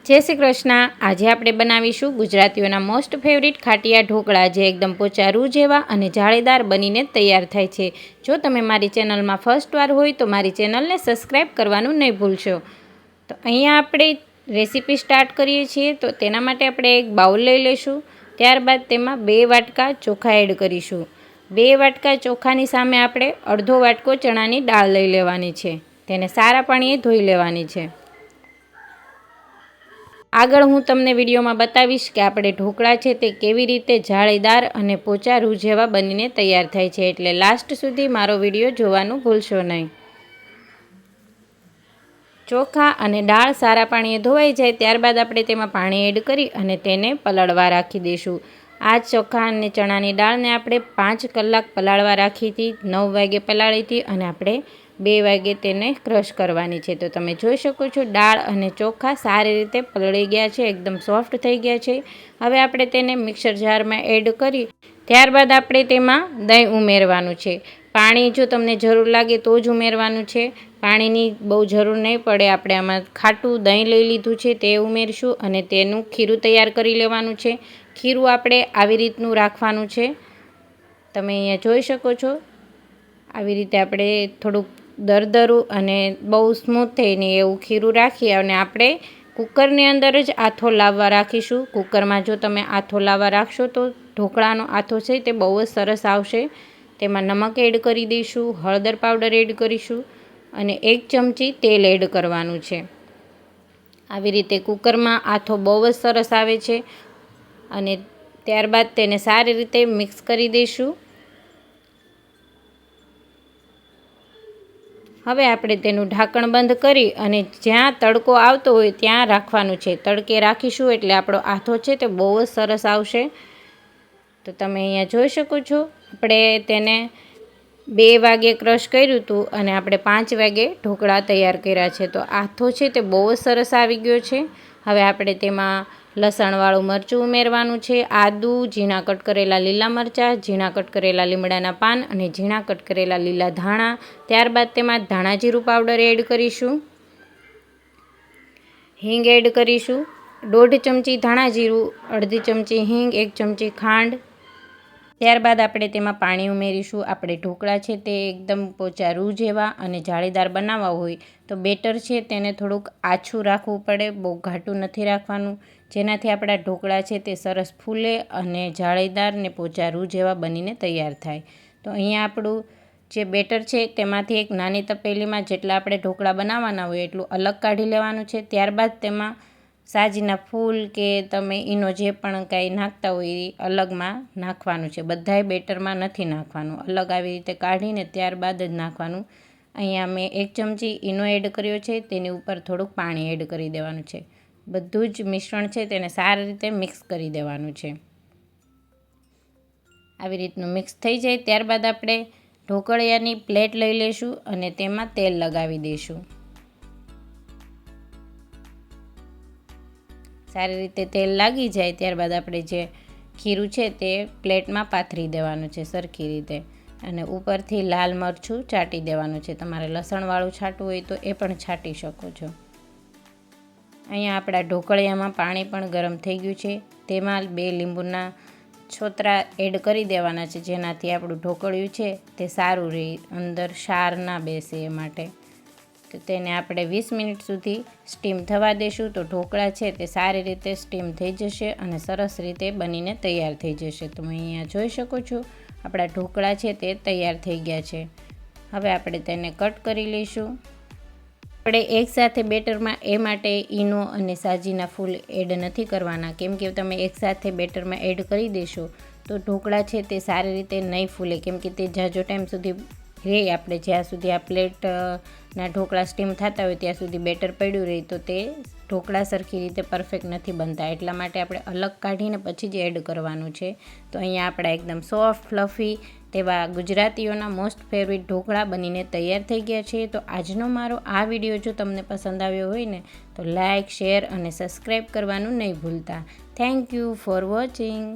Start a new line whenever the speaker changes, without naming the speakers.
જય શ્રી કૃષ્ણ। આજે આપણે બનાવીશું ગુજરાતીઓના મોસ્ટ ફેવરિટ ખાટિયા ઢોકળા, જે એકદમ પોચા રૂ જેવા અને જાળીદાર બનીને તૈયાર થાય છે। જો તમે મારી ચેનલમાં ફર્સ્ટ વાર હોય તો મારી ચેનલને સબસ્ક્રાઈબ કરવાનું નહીં ભૂલશો। તો અહીંયા આપણે રેસીપી સ્ટાર્ટ કરીએ છીએ। તો તેના માટે આપણે એક બાઉલ લઈ લઈશું। ત્યારબાદ તેમાં 2 વાટકા ચોખા એડ કરીશું। 2 વાટકા ચોખાની સામે આપણે અડધો વાટકો ચણાની દાળ લઈ લેવાની છે। તેને સારા પાણીએ ધોઈ લેવાની છે। આગળ હું તમને વિડીયોમાં બતાવીશ કે આપણે ઢોકળા છે તે કેવી રીતે જાળીદાર અને પોચા રૂ જેવા બનીને તૈયાર થાય છે, એટલે લાસ્ટ સુધી મારો વિડીયો જોવાનું ભૂલશો નહીં। ચોખા અને દાળ સારા પાણીએ ધોવાઈ જાય ત્યારબાદ આપણે તેમાં પાણી એડ કરી અને તેને પલાળવા રાખી દઈશું। આ ચોખા અને ચણાની દાળને આપણે 5 કલાક પલાળવા રાખી હતી। 9 વાગે પલાળી હતી અને આપણે 2 વાગે તેને ક્રશ કરવાની છે। તો તમે જોઈ શકો છો દાળ અને ચોખા સારી રીતે પલળી ગયા છે, એકદમ સોફ્ટ થઈ ગયા છે। હવે આપણે તેને મિક્સર જારમાં એડ કરી ત્યારબાદ આપણે તેમાં દહીં ઉમેરવાનું છે। પાણી જો તમને જરૂર લાગે તો જ ઉમેરવાનું છે, પાણીની બહુ જરૂર નહીં પડે। આપણે આમાં ખાટું દહીં લઈ લીધું છે તે ઉમેરશું અને તેનું ખીરું તૈયાર કરી લેવાનું છે। ખીરું આપણે આવી રીતનું રાખવાનું છે, તમે અહીંયા જોઈ શકો છો। આવી રીતે આપણે થોડુંક દરદરું અને બહુ સ્મૂથ થઈ નહીં એવું ખીરું રાખી અને આપણે કુકરની અંદર જ આથો લાવવા રાખીશું। કુકરમાં જો તમે આથો લાવવા રાખશો તો ઢોકળાનો આથો છે તે બહુ જ સરસ આવશે। તેમાં નમક એડ કરી દઈશું, હળદર પાવડર એડ કરીશું અને 1 ચમચી તેલ એડ કરવાનું છે। આવી રીતે કુકરમાં આથો બહુ જ સરસ આવે છે અને ત્યારબાદ તેને સારી રીતે મિક્સ કરી દઈશું। હવે આપણે તેનું ઢાંકણ બંધ કરી અને જ્યાં તડકો આવતો હોય ત્યાં રાખવાનું છે। તડકે રાખીશું એટલે આપણો આથો છે તે બહુ જ સરસ આવશે। તો તમે અહીંયા જોઈ શકો છો આપણે તેને 2 વાગે ક્રશ કર્યું હતું અને આપણે 5 વાગે ઢોકળા તૈયાર કર્યા છે। તો આથો છે તે બહુ જ સરસ આવી ગયો છે। હવે આપણે તેમાં લસણવાળું મરચું ઉમેરવાનું છે, આદું, ઝીણા કટ કરેલા લીલા મરચાં, ઝીણા કટ કરેલા લીમડાના પાન અને ઝીણા કટ કરેલા લીલા ધાણા। ત્યારબાદ તેમાં ધાણા જીરું પાવડર એડ કરીશું, હિંગ એડ કરીશું, 1.5 ચમચી ધાણા જીરું, અડધી ચમચી હિંગ, 1 ચમચી ખાંડ। ત્યારબાદ આપણે તેમાં પાણી ઉમેરીશું। આપણે ઢોકળા છે તે એકદમ પોચા રૂ જેવા અને જાળીદાર બનાવવા હોય તો બેટર છે તેને થોડુંક આછું રાખવું પડે, બહુ ઘાટું નથી રાખવાનું, જેનાથી આપણા ઢોકળા છે તે સરસ ફૂલે અને જાળીદાર ને પોચા રૂ જેવા બનીને તૈયાર થાય। તો અહીંયા આપણું જે બેટર છે તેમાંથી એક નાની તપેલીમાં જેટલા આપણે ઢોકળા બનાવવાના હોય એટલું અલગ કાઢી લેવાનું છે। ત્યારબાદ તેમાં સાજીના ફૂલ કે તમે એનો જે પણ કાંઈ નાખતા હોય એ અલગમાં નાખવાનું છે, બધાય બેટરમાં નથી નાખવાનું, અલગ આવી રીતે કાઢીને ત્યારબાદ જ નાખવાનું। અહીંયા મેં 1 ચમચી ઈનો એડ કર્યો છે, તેની ઉપર થોડુંક પાણી એડ કરી દેવાનું છે। બધું જ મિશ્રણ છે તેને સારી રીતે મિક્સ કરી દેવાનું છે। આવી રીતનું મિક્સ થઈ જાય ત્યારબાદ આપણે ઢોકળિયાની પ્લેટ લઈ લઈશું અને તેમાં તેલ લગાવી દઈશું। સારી રીતે તેલ લાગી જાય ત્યારબાદ આપણે જે ખીરું છે તે પ્લેટમાં પાથરી દેવાનું છે સરખી રીતે અને ઉપરથી લાલ મરચું ચાટી દેવાનું છે। તમારે લસણવાળું છાંટવું હોય તો એ પણ છાંટી શકો છો। અહીંયા આપણા ઢોકળિયામાં પાણી પણ ગરમ થઈ ગયું છે, તેમાં 2 લીંબુના છોતરા એડ કરી દેવાના છે, જેનાથી આપણું ઢોકળિયું છે તે સારું રહે, અંદર ક્ષાર ના બેસે એ માટે। તો તેને આપણે 20 મિનિટ સુધી સ્ટીમ થવા દઈશું। તો ઢોકળા છે તે સારી રીતે સ્ટીમ થઈ જશે અને સરસ રીતે બનીને તૈયાર થઈ જશે। તમે અહીંયા જોઈ શકો છો આપણા ઢોકળા છે તે તૈયાર થઈ ગયા છે। હવે આપણે તેને કટ કરી લઈશું। આપણે એકસાથે બેટરમાં એ માટે ઈનો અને સાજીના ફૂલ એડ નથી કરવાના, કેમ કે તમે એકસાથે બેટરમાં એડ કરી દેશો તો ઢોકળા છે તે સારી રીતે નહીં ફૂલે, કેમ કે તે જાજો ટાઈમ સુધી રહે, આપણે જ્યાં સુધી આ પ્લેટના ઢોકળા સ્ટીમ થતા હોય ત્યાં સુધી બેટર પડ્યું રહે તો તે ઢોકળા સરખી રીતે પરફેક્ટ નથી બનતા, એટલા માટે આપણે અલગ કાઢીને પછી જ એડ કરવાનું છે। તો અહીંયા આપણા એકદમ સોફ્ટ ફ્લફી તેવા ગુજરાતીઓના મોસ્ટ ફેવરિટ ઢોકળા બનીને તૈયાર થઈ ગયા છે। તો આજનો મારો આ વિડીયો જો તમને પસંદ આવ્યો હોય ને તો લાઇક, શેર અને સબસ્ક્રાઈબ કરવાનું નહીં ભૂલતા। Thank you for watching.